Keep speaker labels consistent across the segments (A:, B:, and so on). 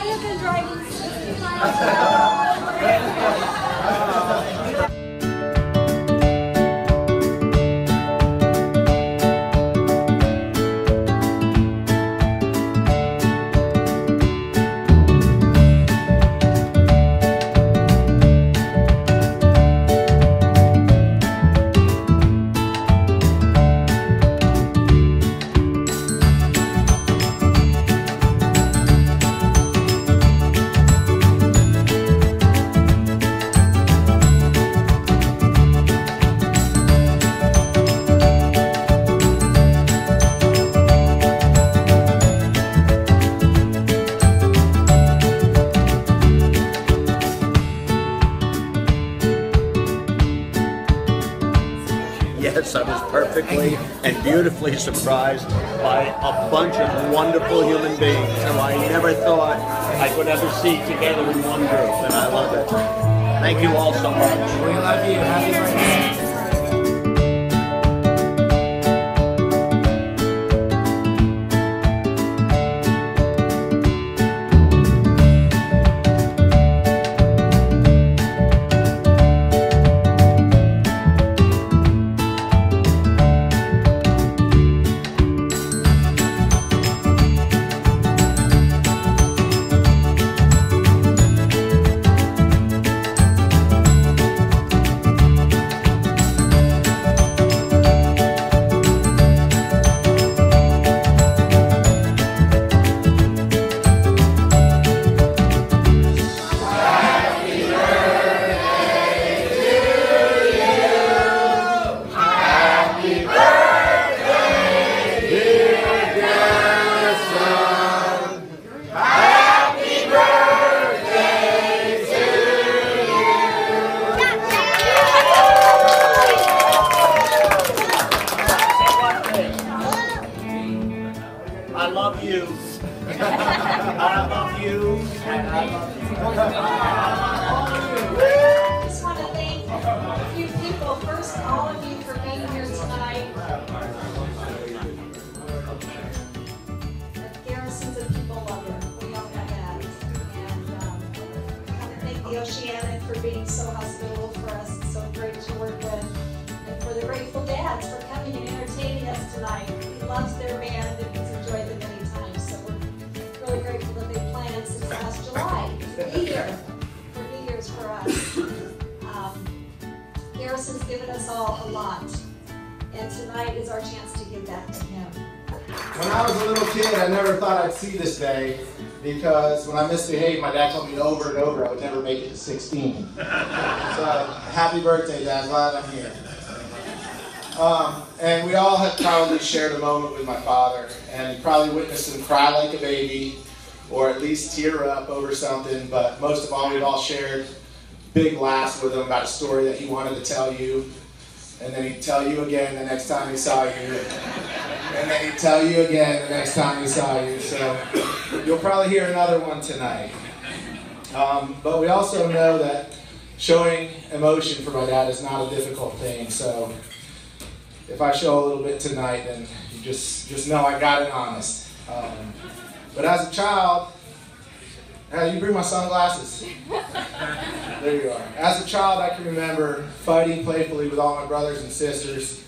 A: have been driving 65 miles.
B: Yes, I was perfectly and beautifully surprised by a bunch of wonderful human beings who I never thought I could ever see together in one group, and I love it. Thank you all so much.
C: We love you. Happy birthday.
B: I love you. I love you. And I love you.
A: I just want to thank a few people. First, all of you for being here tonight. Garrison's a people lover. We all know that. And I want to thank the Oceanic for being so hospitable for us. It's so great to work with. And for the Grateful Dads for coming and entertaining us tonight. He loves their band and he's enjoyed them many times. So we're really grateful that they planned since last July to be here for New Year's for us. Garrison's given us all a lot, and tonight is our chance to give that to him.
C: When I was a little kid, I never thought I'd see this day because when I misbehaved, my dad told me over and over I would never make it to 16. So happy birthday, Dad. Glad I'm here. And we all have probably shared a moment with my father, and you probably witnessed him cry like a baby, or at least tear up over something, but most of all, we've all shared big laughs with him about a story that he wanted to tell you, and then he'd tell you again the next time he saw you, and then he'd tell you again the next time he saw you, so you'll probably hear another one tonight. But we also know that showing emotion for my dad is not a difficult thing, so if I show a little bit tonight, then you just know I got it honest. But as a child, you bring my sunglasses. There you are. As a child, I can remember fighting playfully with all my brothers and sisters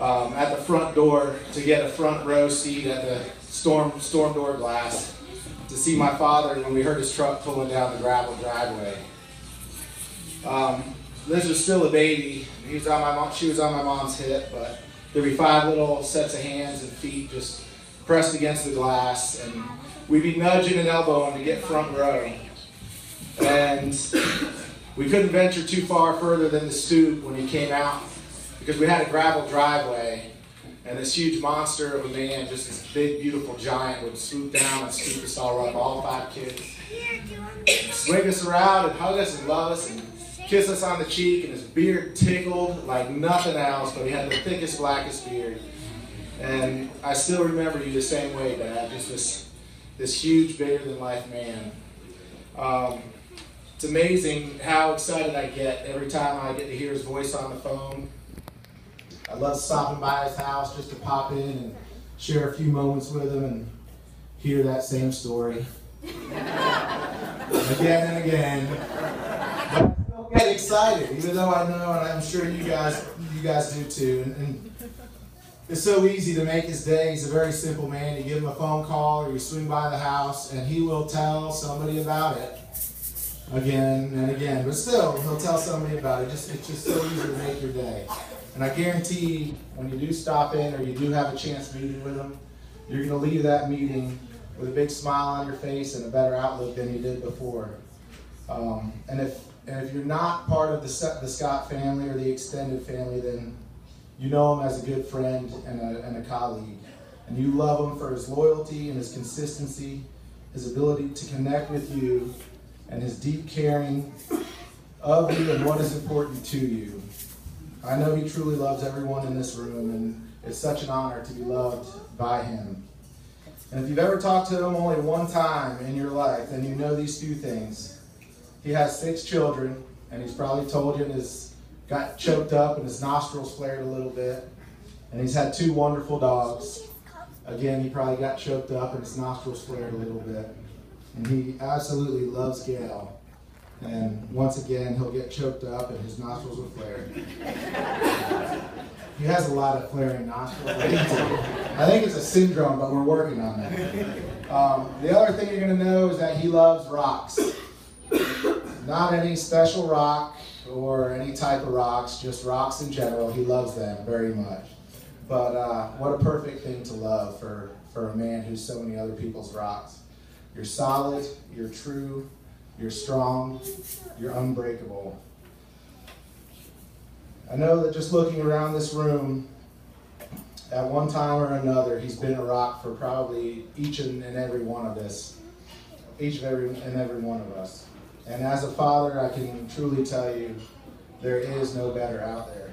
C: at the front door to get a front row seat at the storm door glass to see my father when we heard his truck pulling down the gravel driveway. Liz was still a baby. She was on my mom's hip, but there'd be 5 little sets of hands and feet just pressed against the glass, and we'd be nudging and elbowing to get front row. And we couldn't venture too far further than the stoop when he came out because we had a gravel driveway, and this huge monster of a man, just this big, beautiful giant, would swoop down and scoop us all up, all 5 kids, swing us around and hug us and love us and kiss us on the cheek, and his beard tickled like nothing else, but he had the thickest, blackest beard. And I still remember you the same way, Dad, just this huge, bigger-than-life man. It's amazing how excited I get every time I get to hear his voice on the phone. I love stopping by his house just to pop in and share a few moments with him and hear that same story again and again. But I still get excited, even though I know, and I'm sure you guys do too. And it's so easy to make his day. He's a very simple man. You give him a phone call or you swing by the house and he will tell somebody about it again and again. But still, he'll tell somebody about it. It's just so easy to make your day. And I guarantee when you do stop in or you do have a chance meeting with him, you're going to leave that meeting with a big smile on your face and a better outlook than you did before. And if you're not part of the Scott family or the extended family, then you know him as a good friend and a colleague. And you love him for his loyalty and his consistency, his ability to connect with you, and his deep caring of you and what is important to you. I know he truly loves everyone in this room, and it's such an honor to be loved by him. And if you've ever talked to him only one time in your life, then you know these few things. He has 6 children, and he's probably told you and got choked up and his nostrils flared a little bit. And he's had 2 wonderful dogs. Again, he probably got choked up and his nostrils flared a little bit. And he absolutely loves Gail. And once again, he'll get choked up and his nostrils will flare. He has a lot of flaring nostrils. I think it's a syndrome, but we're working on that. The other thing you're going to know is that he loves rocks. Not any special rock or any type of rocks, just rocks in general. He loves them very much. But what a perfect thing to love for a man who's so many other people's rocks. You're solid, you're true, you're strong, you're unbreakable. I know that just looking around this room, at one time or another, he's been a rock for probably each and every one of us. Each and every one of us. And as a father, I can truly tell you, there is no better out there.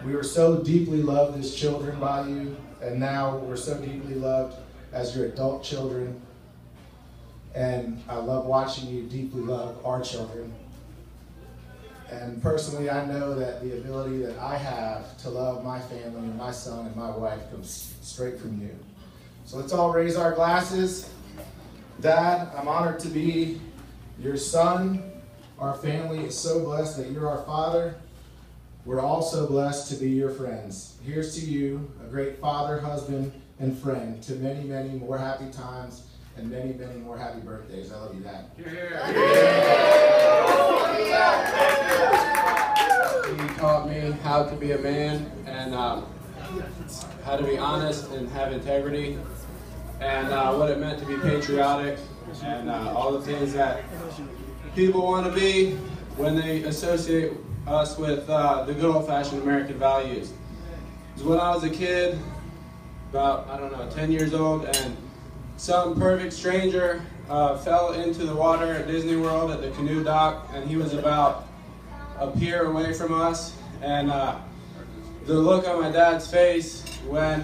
C: We were so deeply loved as children by you, and now we're so deeply loved as your adult children. And I love watching you deeply love our children. And personally, I know that the ability that I have to love my family and my son and my wife comes straight from you. So let's all raise our glasses. Dad, I'm honored to be your son. Our family is so blessed that you're our father. We're also blessed to be your friends. Here's to you, a great father, husband, and friend, to many, many more happy times and many, many more happy birthdays. I love you, Dad.
D: He taught me how to be a man and how to be honest and have integrity and what it meant to be patriotic and all the things that people want to be when they associate us with the good old-fashioned American values. Because when I was a kid, about, 10 years old, and some perfect stranger fell into the water at Disney World at the canoe dock, and he was about a pier away from us, and the look on my dad's face when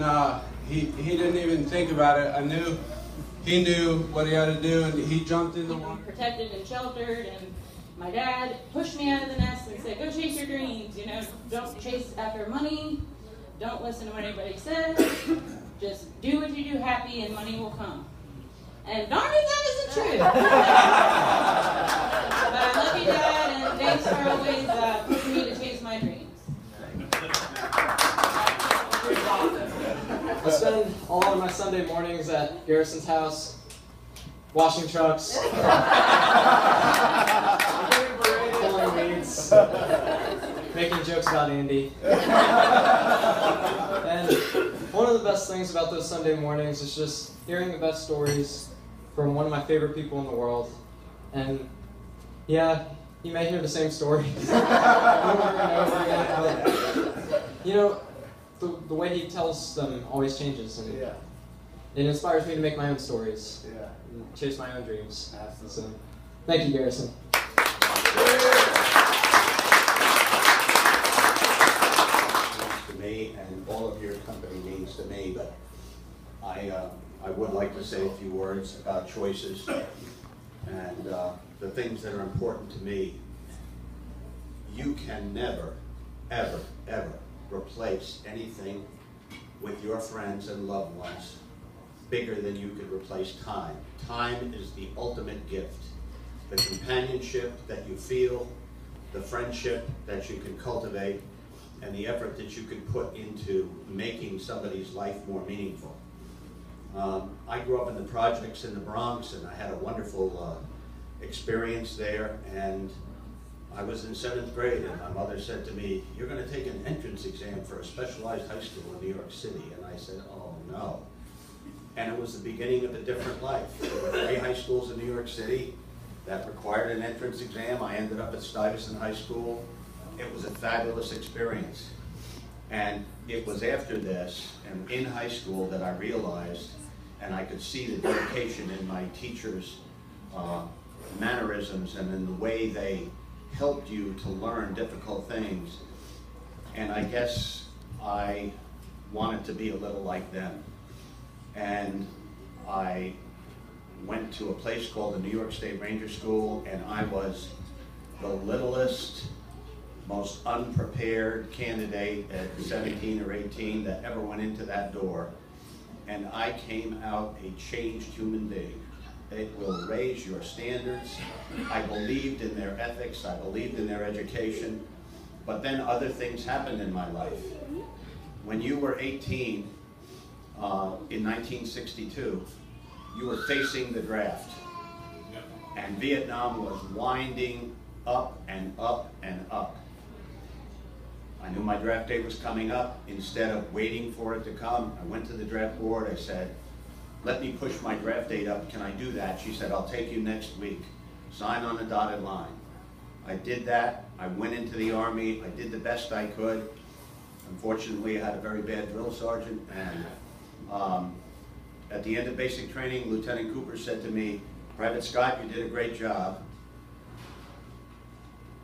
D: he didn't even think about it, I knew he knew what he had to do, and he jumped in the water.
E: Protected and sheltered, and my dad pushed me out of the nest and said, go chase your dreams, don't chase after money, don't listen to what anybody says, just do what you do happy and money will come. And darn it, that isn't true. But I love you, Dad, and thanks for always pushing me to chase my dreams.
F: I spend a lot of my Sunday mornings at Garrison's house, washing trucks, pulling weeds, making jokes about Andy. And one of the best things about those Sunday mornings is just hearing the best stories from one of my favorite people in the world. And yeah, you may hear the same stories over and over again, but the way he tells them always changes, and it inspires me to make my own stories, and chase my own dreams. So, thank you, Garrison.
B: To me, and all of your company means to me, but I would like to say a few words about choices, and the things that are important to me. You can never, ever, ever replace anything with your friends and loved ones bigger than you could replace time. Time is the ultimate gift. The companionship that you feel, the friendship that you can cultivate, and the effort that you can put into making somebody's life more meaningful. I grew up in the projects in the Bronx, and I had a wonderful experience there, and I was in 7th grade, and my mother said to me, "You're going to take an entrance exam for a specialized high school in New York City." And I said, "Oh no." And it was the beginning of a different life. There were 3 high schools in New York City that required an entrance exam. I ended up at Stuyvesant High School. It was a fabulous experience. And it was after this, and in high school, that I realized, and I could see the dedication in my teachers' mannerisms and in the way they helped you to learn difficult things. And I guess I wanted to be a little like them. And I went to a place called the New York State Ranger School, and I was the littlest, most unprepared candidate at 17 or 18 that ever went into that door. And I came out a changed human being. It will raise your standards. I believed in their ethics, I believed in their education, but then other things happened in my life. When you were 18, in 1962, you were facing the draft, and Vietnam was winding up and up and up. I knew my draft date was coming up. Instead of waiting for it to come, I went to the draft board. I said, "Let me push my draft date up. Can I do that?" She said, "I'll take you next week. Sign on the dotted line." I did that. I went into the Army. I did the best I could. Unfortunately, I had a very bad drill sergeant, and at the end of basic training, Lieutenant Cooper said to me, "Private Scott, you did a great job.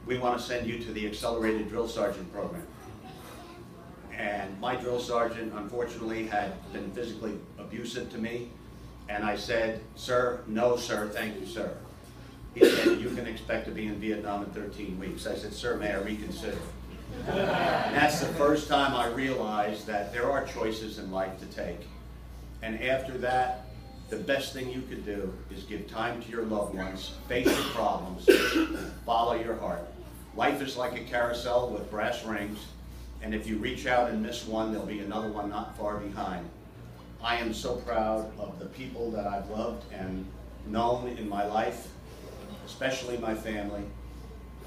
B: We want to send you to the Accelerated Drill Sergeant program." And my drill sergeant, unfortunately, had been physically abusive to me. And I said, "Sir, no, sir, thank you, sir." He said, "You can expect to be in Vietnam in 13 weeks. I said, "Sir, may I reconsider?" And that's the first time I realized that there are choices in life to take. And after that, the best thing you could do is give time to your loved ones, face your problems, follow your heart. Life is like a carousel with brass rings, and if you reach out and miss one, there'll be another one not far behind. I am so proud of the people that I've loved and known in my life, especially my family,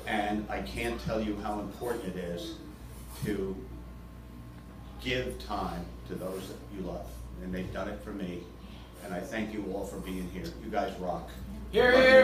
B: and I can't tell you how important it is to give time to those that you love, and they've done it for me, and I thank you all for being here. You guys rock.
D: Here, here.